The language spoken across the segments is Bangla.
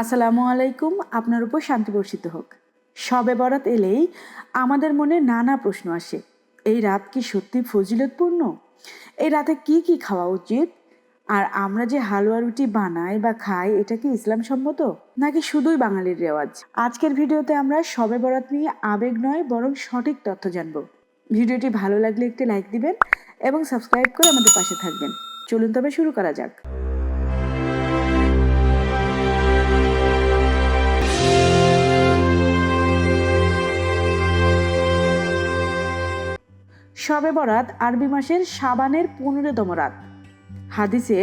আসসালামু আলাইকুম। আপনার উপর শান্তি বর্ষিত হোক। শবে বরাত এলেই আমাদের মনে নানা প্রশ্ন আসে। এই রাত কি সত্যি ফজিলতপূর্ণ? এই রাতে কি কি খাওয়া উচিত? আর আমরা যে হালুয়া রুটি বানাই বা খাই, এটা কি ইসলাম সম্মত নাকি শুধুই বাঙালির রেওয়াজ? আজকের ভিডিওতে আমরা শবে বরাত নিয়ে আবেগ নয় বরং সঠিক তথ্য জানব। ভিডিওটি ভালো লাগলে একটি লাইক দিবেন এবং সাবস্ক্রাইব করে আমাদের পাশে থাকবেন। চলুন তবে শুরু করা যাক। শবে বরাত আরবি মাসের শাবানের 15তম রাত। হাদিসে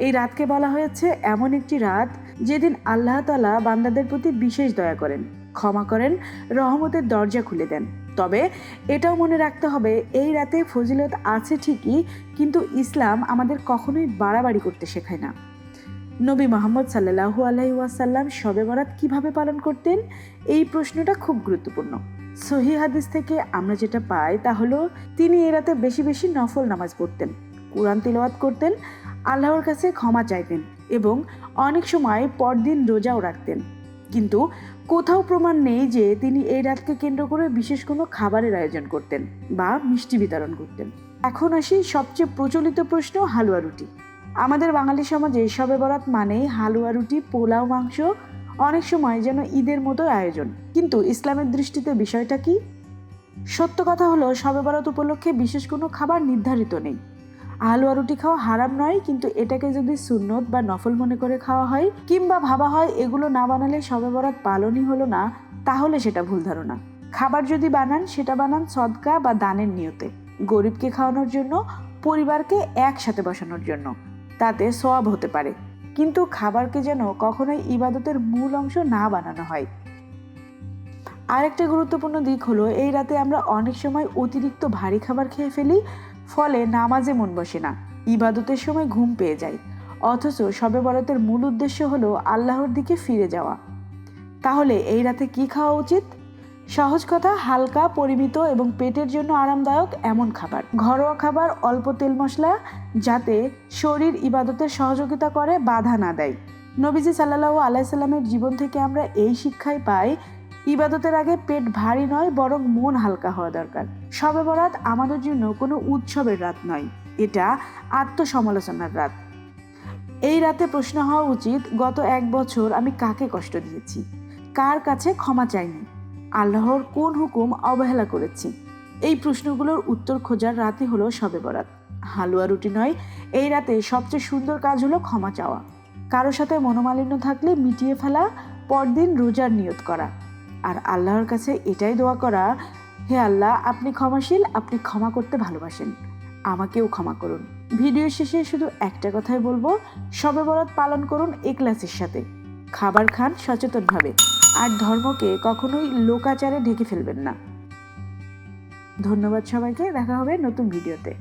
এই রাতকে বলা হয়েছে এমন একটি রাত যেদিন আল্লাহ তাআলা বান্দাদের প্রতি বিশেষ দয়া করেন, ক্ষমা করেন, রহমতের দরজা খুলে দেন। তবে এটাও মনে রাখতে হবে, এই রাতে ফজিলত আছে ঠিকই, কিন্তু ইসলাম আমাদের কখনোই বাড়াবাড়ি করতে শেখায় না। নবী মুহাম্মদ সাল্লাল্লাহু আলাইহি ওয়াসাল্লাম শবে বরাত কিভাবে পালন করতেন, এই প্রশ্নটা খুব গুরুত্বপূর্ণ। সহিহ হাদিস থেকে আমরা যেটা পাই তা হলো, তিনি এই রাতে বেশি বেশি নফল নামাজ পড়তেন, কুরআন তিলাওয়াত করতেন, আল্লাহর কাছে ক্ষমা চাইতেন এবং অনেক সময় পরদিন রোজাও রাখতেন। কিন্তু কোথাও প্রমাণ নেই যে তিনি এই রাতকে কেন্দ্র করে বিশেষ কোনো খাবারের আয়োজন করতেন বা মিষ্টি বিতরণ করতেন। এখন আসি সবচেয়ে প্রচলিত প্রশ্ন, হালুয়া রুটি। আমাদের বাঙালি সমাজে শবে বরাত মানেই হালুয়া রুটি, পোলাও, মাংস, অনেক সময় যেন ঈদের মতো আয়োজন। কিন্তু ইসলামের দৃষ্টিতে বিষয়টা কি? সত্য কথা হলো, শবে বরাত উপলক্ষে বিশেষ কোনো খাবার নির্ধারিত নেই। হালুয়া রুটি খাওয়া হারাম নয়, কিন্তু এটাকে যদি সুন্নত বা নফল মনে করে খাওয়া হয় কিংবা ভাবা হয় এগুলো না বানালে শবে বরাত পালনই হলো না, তাহলে সেটা ভুল ধারণা। খাবার যদি বানান, সেটা বানান সদকা বা দানের নিয়তে, গরিবকে খাওয়ানোর জন্য, পরিবারকে একসাথে বসানোর জন্য, তাতে সওয়াব হতে পারে। কিন্তু খাবারকে যেন কখনোই ইবাদতের মূল অংশ না বানানো হয়। আরেকটা গুরুত্বপূর্ণ দিক হলো, এই রাতে আমরা অনেক সময় অতিরিক্ত ভারী খাবার খেয়ে ফেলি, ফলে নামাজে মন বসে না, ইবাদতের সময় ঘুম পেয়ে যায়। অথচ শবে বরাতের মূল উদ্দেশ্য হলো আল্লাহর দিকে ফিরে যাওয়া। তাহলে এই রাতে কি খাওয়া উচিত? সহজ কথা, হালকা, পরিমিত এবং পেটের জন্য আরামদায়ক এমন খাবার। ঘরোয়া খাবার, অল্প তেল মশলা, যাতে শরীর ইবাদতের সহযোগিতা করে, বাধা না দেয়। নবীজি সাল্লাল্লাহু আলাইহি সাল্লামের জীবন থেকে আমরা এই শিক্ষাই পাই, ইবাদতের আগে পেট ভারী নয় বরং মন হালকা হওয়া দরকার। শবে বরাত আমাদের জন্য কোনো উৎসবের রাত নয়, এটা আত্মসমালোচনার রাত। এই রাতে প্রশ্ন হওয়া উচিত, গত 1 বছর আমি কাকে কষ্ট দিয়েছি, কার কাছে ক্ষমা চাইনি, আল্লাহর কোন হুকুম অবহেলা করেছি? এই প্রশ্নগুলোর উত্তর খোঁজার রাতই হলো শবে বরাত। হালুয়া রুটি নয়, এই রাতে সবচেয়ে সুন্দর কাজ হলো ক্ষমা চাওয়া। কারোর সাথে মনোমালিন্য থাকলে মিটিয়ে ফেলা, পরদিন রোজার নিয়ত করা, আর আল্লাহর কাছে এটাই দোয়া করা, হে আল্লাহ, আপনি ক্ষমাশীল, আপনি ক্ষমা করতে ভালোবাসেন, আমাকেও ক্ষমা করুন। ভিডিও শেষে শুধু একটা কথাই বলবো, শবে বরাত পালন করুন ইখলাসের সাথে, খাবার খান সচেতনভাবে, আর ধর্মকে কখনোই লোকাচারে ঢেকে ফেলবেন না। ধন্যবাদ সবাইকে, দেখা হবে নতুন ভিডিওতে।